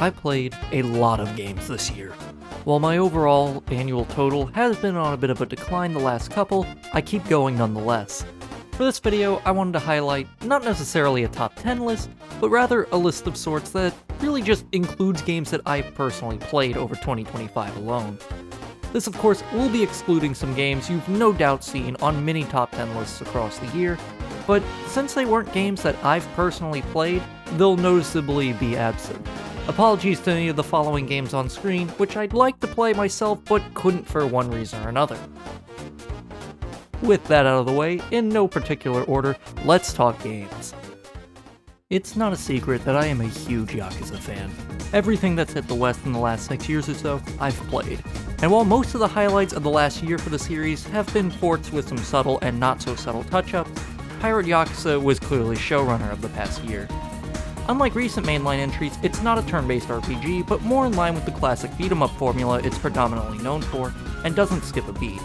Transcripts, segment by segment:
I played a lot of games this year. While my overall annual total has been on a bit of a decline the last couple, I keep going nonetheless. For this video, I wanted to highlight not necessarily a top 10 list, but rather a list of sorts that really just includes games that I've personally played over 2025 alone. This of course will be excluding some games you've no doubt seen on many top 10 lists across the year, but since they weren't games that I've personally played, they'll noticeably be absent. Apologies to any of the following games on screen, which I'd like to play myself but couldn't for one reason or another. With that out of the way, in no particular order, let's talk games. It's not a secret that I am a huge Yakuza fan. Everything that's hit the West in the last 6 years or so, I've played. And while most of the highlights of the last year for the series have been ports with some subtle and not so subtle touch-ups, Pirate Yakuza was clearly showrunner of the past year. Unlike recent mainline entries, it's not a turn-based RPG, but more in line with the classic beat-em-up formula it's predominantly known for, and doesn't skip a beat.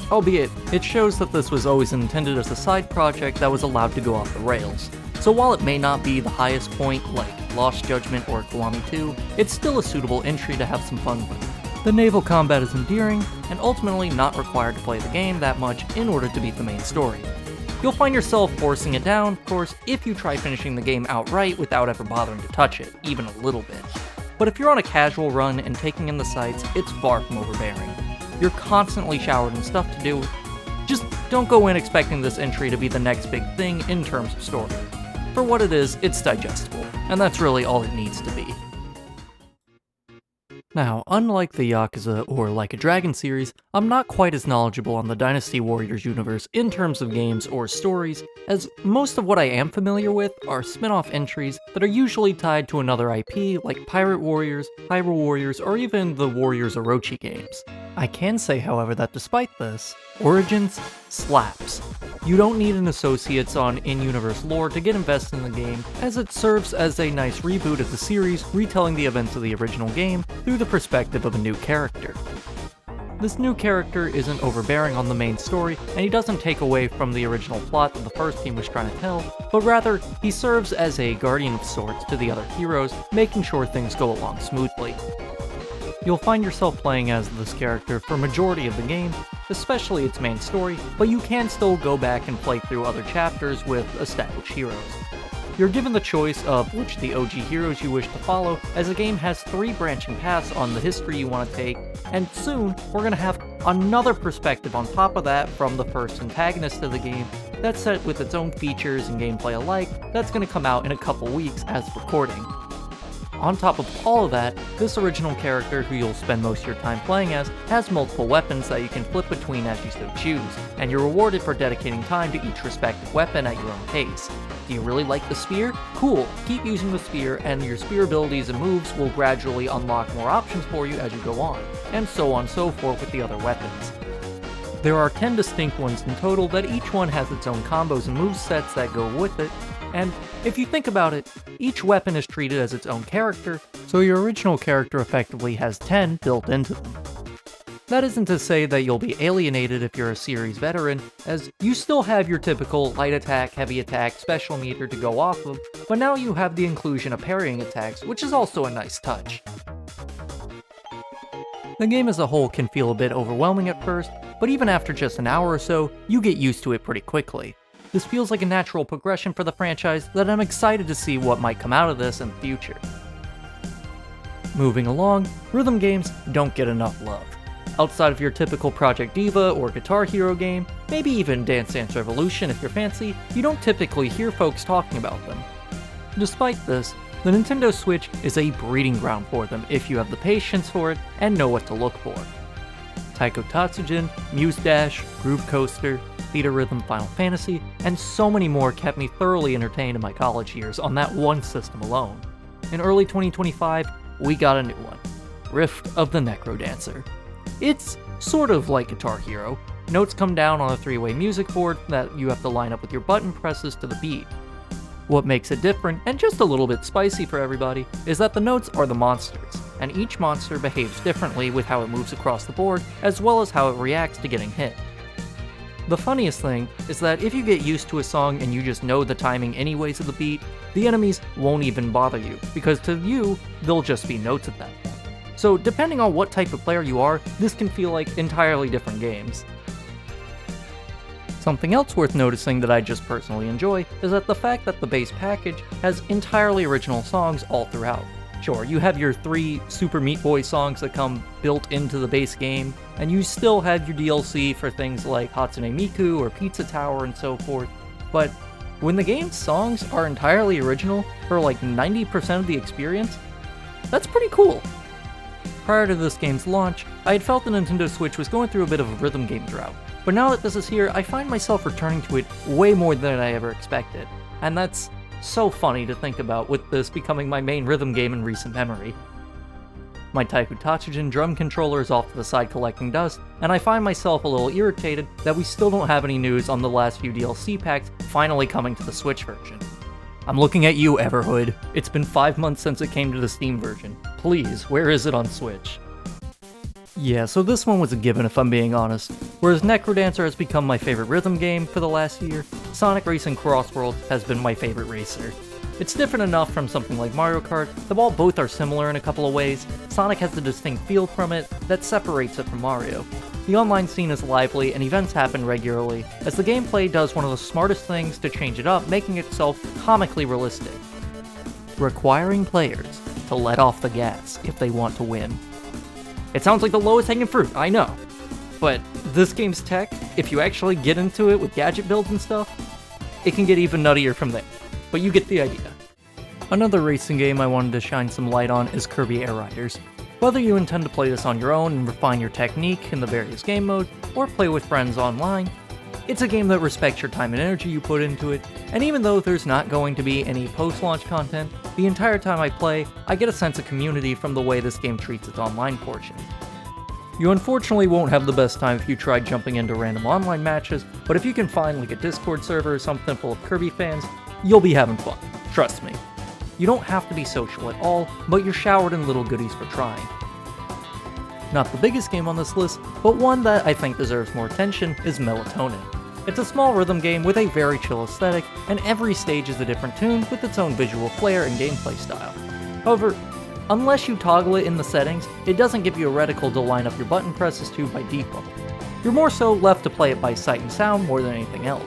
Albeit, it shows that this was always intended as a side project that was allowed to go off the rails. So while it may not be the highest point like Lost Judgment or Kiwami 2, it's still a suitable entry to have some fun with. The naval combat is endearing, and ultimately not required to play the game that much in order to beat the main story. You'll find yourself forcing it down, of course, if you try finishing the game outright without ever bothering to touch it, even a little bit. But if you're on a casual run and taking in the sights, it's far from overbearing. You're constantly showered in stuff to do. Just don't go in expecting this entry to be the next big thing in terms of story. For what it is, it's digestible, and that's really all it needs to be. Now, unlike the Yakuza or Like a Dragon series, I'm not quite as knowledgeable on the Dynasty Warriors universe in terms of games or stories, as most of what I am familiar with are spin-off entries that are usually tied to another IP like Pirate Warriors, Hyrule Warriors, or even the Warriors Orochi games. I can say, however, that despite this, Origins slaps. You don't need an Associates on in-universe lore to get invested in the game, as it serves as a nice reboot of the series, retelling the events of the original game through the perspective of a new character. This new character isn't overbearing on the main story, and he doesn't take away from the original plot that the first game was trying to tell, but rather, he serves as a guardian of sorts to the other heroes, making sure things go along smoothly. You'll find yourself playing as this character for majority of the game, especially its main story, but you can still go back and play through other chapters with established heroes. You're given the choice of which the OG heroes you wish to follow, as the game has 3 branching paths on the history you want to take, and soon we're going to have another perspective on top of that from the first antagonist of the game, that's set with its own features and gameplay alike, that's going to come out in a couple weeks as recording. On top of all of that, this original character who you'll spend most of your time playing as has multiple weapons that you can flip between as you so choose, and you're rewarded for dedicating time to each respective weapon at your own pace. Do you really like the spear? Cool, keep using the spear, and your spear abilities and moves will gradually unlock more options for you as you go on, and so on and so forth with the other weapons. There are 10 distinct ones in total that each one has its own combos and movesets that go with it, and if you think about it, each weapon is treated as its own character, so your original character effectively has 10 built into them. That isn't to say that you'll be alienated if you're a series veteran, as you still have your typical light attack, heavy attack, special meter to go off of, but now you have the inclusion of parrying attacks, which is also a nice touch. The game as a whole can feel a bit overwhelming at first, but even after just an hour or so, you get used to it pretty quickly. This feels like a natural progression for the franchise that I'm excited to see what might come out of this in the future. Moving along, rhythm games don't get enough love. Outside of your typical Project Diva or Guitar Hero game, maybe even Dance Dance Revolution if you're fancy, you don't typically hear folks talking about them. Despite this, the Nintendo Switch is a breeding ground for them if you have the patience for it and know what to look for. Taiko Tatsujin, Muse Dash, Groove Coaster, Theater Rhythm Final Fantasy, and so many more kept me thoroughly entertained in my college years on that one system alone. In early 2025, we got a new one, Rift of the Necrodancer. It's sort of like Guitar Hero. Notes come down on a 3-way music board that you have to line up with your button presses to the beat. What makes it different, and just a little bit spicy for everybody, is that the notes are the monsters, and each monster behaves differently with how it moves across the board, as well as how it reacts to getting hit. The funniest thing is that if you get used to a song and you just know the timing anyways of the beat, the enemies won't even bother you, because to you, they'll just be notes at that point. So depending on what type of player you are, this can feel like entirely different games. Something else worth noticing that I just personally enjoy is that the fact that the base package has entirely original songs all throughout. Sure, you have your 3 Super Meat Boy songs that come built into the base game, and you still have your DLC for things like Hatsune Miku or Pizza Tower and so forth, but when the game's songs are entirely original for like 90% of the experience, that's pretty cool. Prior to this game's launch, I had felt the Nintendo Switch was going through a bit of a rhythm game drought, but now that this is here, I find myself returning to it way more than I ever expected, and that's so funny to think about with this becoming my main rhythm game in recent memory. My Taiko Tatsujin drum controller is off to the side collecting dust, and I find myself a little irritated that we still don't have any news on the last few DLC packs finally coming to the Switch version. I'm looking at you, Everhood. It's been 5 months since it came to the Steam version. Please, where is it on Switch? Yeah, so this one was a given if I'm being honest. Whereas Necrodancer has become my favorite rhythm game for the last year, Sonic Racing Cross Worlds has been my favorite racer. It's different enough from something like Mario Kart that while both are similar in a couple of ways, Sonic has a distinct feel from it that separates it from Mario. The online scene is lively and events happen regularly, as the gameplay does one of the smartest things to change it up, making itself comically realistic. Requiring players to let off the gas if they want to win. It sounds like the lowest hanging fruit, I know. But this game's tech, if you actually get into it with gadget builds and stuff, it can get even nuttier from there. But you get the idea. Another racing game I wanted to shine some light on is Kirby Air Riders. Whether you intend to play this on your own and refine your technique in the various game modes, or play with friends online, it's a game that respects your time and energy you put into it, and even though there's not going to be any post-launch content, the entire time I play, I get a sense of community from the way this game treats its online portion. You unfortunately won't have the best time if you try jumping into random online matches, but if you can find like a Discord server or something full of Kirby fans, you'll be having fun, trust me. You don't have to be social at all, but you're showered in little goodies for trying. Not the biggest game on this list, but one that I think deserves more attention is Melatonin. It's a small rhythm game with a very chill aesthetic, and every stage is a different tune with its own visual flair and gameplay style. However, unless you toggle it in the settings, it doesn't give you a reticle to line up your button presses to by default. You're more so left to play it by sight and sound more than anything else.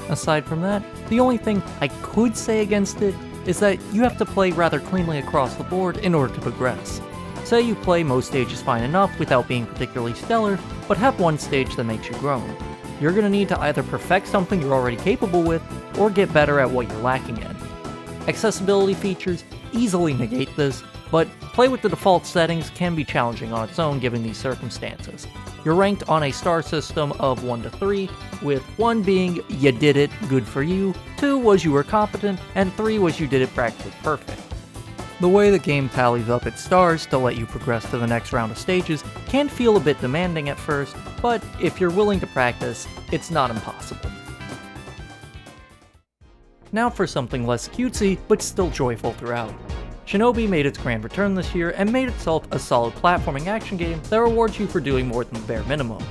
Aside from that, the only thing I could say against it is that you have to play rather cleanly across the board in order to progress. Say you play most stages fine enough without being particularly stellar, but have one stage that makes you groan. You're going to need to either perfect something you're already capable with, or get better at what you're lacking in. Accessibility features easily negate this, but play with the default settings can be challenging on its own given these circumstances. You're ranked on a star system of 1 to 3, with 1 being you did it, good for you, 2 was you were competent, and 3 was you did it practically perfect. The way the game tallies up its stars to let you progress to the next round of stages can feel a bit demanding at first, but if you're willing to practice, it's not impossible. Now for something less cutesy, but still joyful throughout. Shinobi made its grand return this year and made itself a solid platforming action game that rewards you for doing more than the bare minimum.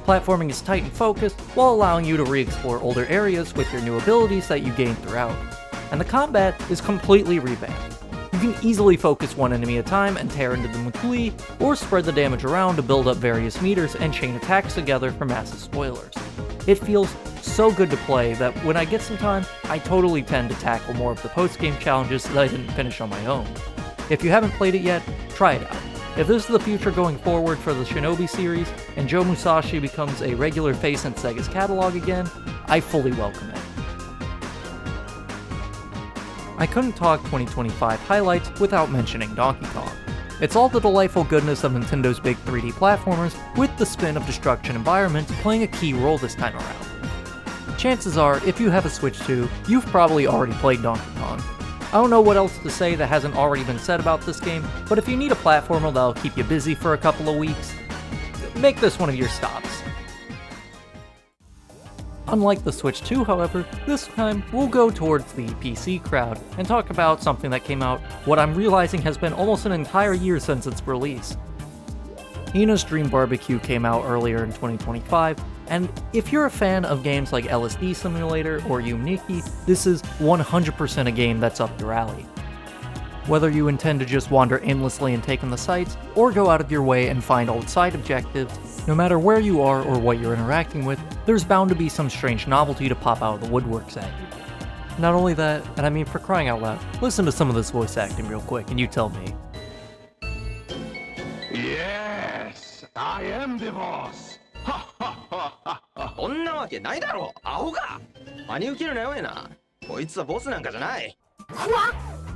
Platforming is tight and focused, while allowing you to re-explore older areas with your new abilities that you gain throughout. And the combat is completely revamped. You can easily focus one enemy at a time and tear into them with glee, or spread the damage around to build up various meters and chain attacks together for massive spoilers. It feels so good to play that when I get some time, I totally tend to tackle more of the post-game challenges that I didn't finish on my own. If you haven't played it yet, try it out. If this is the future going forward for the Shinobi series, and Joe Musashi becomes a regular face in Sega's catalog again, I fully welcome it. I couldn't talk 2025 highlights without mentioning Donkey Kong. It's all the delightful goodness of Nintendo's big 3D platformers, with the spin of destruction environments playing a key role this time around. Chances are, if you have a Switch 2, you've probably already played Donkey Kong. I don't know what else to say that hasn't already been said about this game, but if you need a platformer that'll keep you busy for a couple of weeks, make this one of your stops. Unlike the Switch 2, however, this time we'll go towards the PC crowd and talk about something that came out what I'm realizing has been almost an entire year since its release. Ina's Dream Barbecue came out earlier in 2025, And if you're a fan of games like LSD Simulator or Uniki, this is 100% a game that's up your alley. Whether you intend to just wander aimlessly and take in the sights, or go out of your way and find old side objectives, no matter where you are or what you're interacting with, there's bound to be some strange novelty to pop out of the woodworks at you. Not only that, and I mean for crying out loud, listen to some of this voice acting real quick and you tell me. Yes, I am the boss. そんなわけないだろう、アホか。真に受けるなよえな。こいつはボスなんかじゃない。Quoi?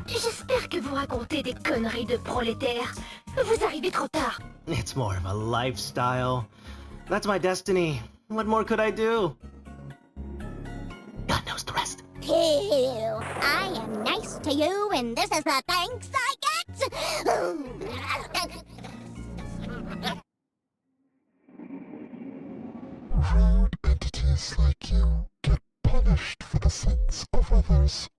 J'espère que vous racontez des conneries de prolétaires. Vous arrivez trop tard. It's more of a lifestyle. That's my destiny. What more could I do? God knows the rest. Ew, I am nice to you, and this is the thanks I get. Rude entities like you get punished for the sins of others.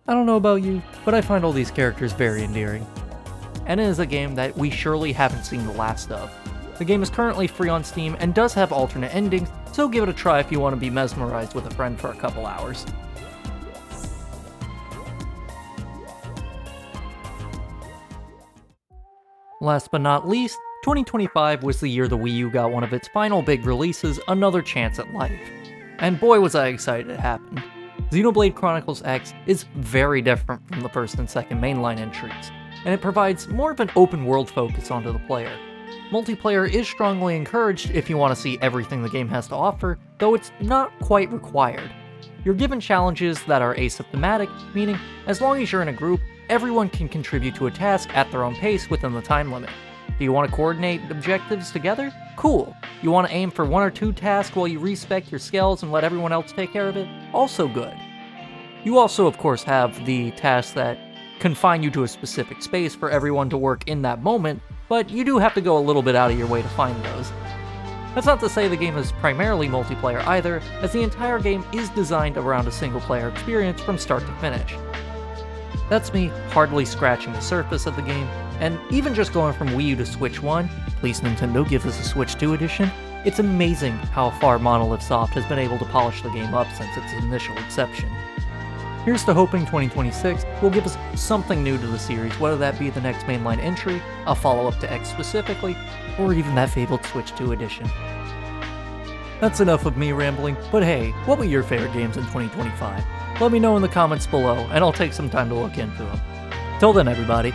I don't know about you, but I find all these characters very endearing. And it is a game that we surely haven't seen the last of. The game is currently free on Steam and does have alternate endings, so give it a try if you want to be mesmerized with a friend for a couple hours. Last but not least, 2025 was the year the Wii U got one of its final big releases, Another Chance at Life. And boy was I excited it happened. Xenoblade Chronicles X is very different from the first and second mainline entries, and it provides more of an open world focus onto the player. Multiplayer is strongly encouraged if you want to see everything the game has to offer, though it's not quite required. You're given challenges that are asymptomatic, meaning as long as you're in a group, everyone can contribute to a task at their own pace within the time limit. Do you want to coordinate objectives together? Cool. You want to aim for 1 or 2 tasks while you respec your skills and let everyone else take care of it? Also good. You also, of course, have the tasks that confine you to a specific space for everyone to work in that moment, but you do have to go a little bit out of your way to find those. That's not to say the game is primarily multiplayer either, as the entire game is designed around a single-player experience from start to finish. That's me hardly scratching the surface of the game, and even just going from Wii U to Switch 1, please Nintendo give us a Switch 2 edition, it's amazing how far Monolith Soft has been able to polish the game up since its initial inception. Here's to hoping 2026 will give us something new to the series, whether that be the next mainline entry, a follow-up to X specifically, or even that fabled Switch 2 edition. That's enough of me rambling, but hey, what were your favorite games in 2025? Let me know in the comments below, and I'll take some time to look into them. Till then, everybody,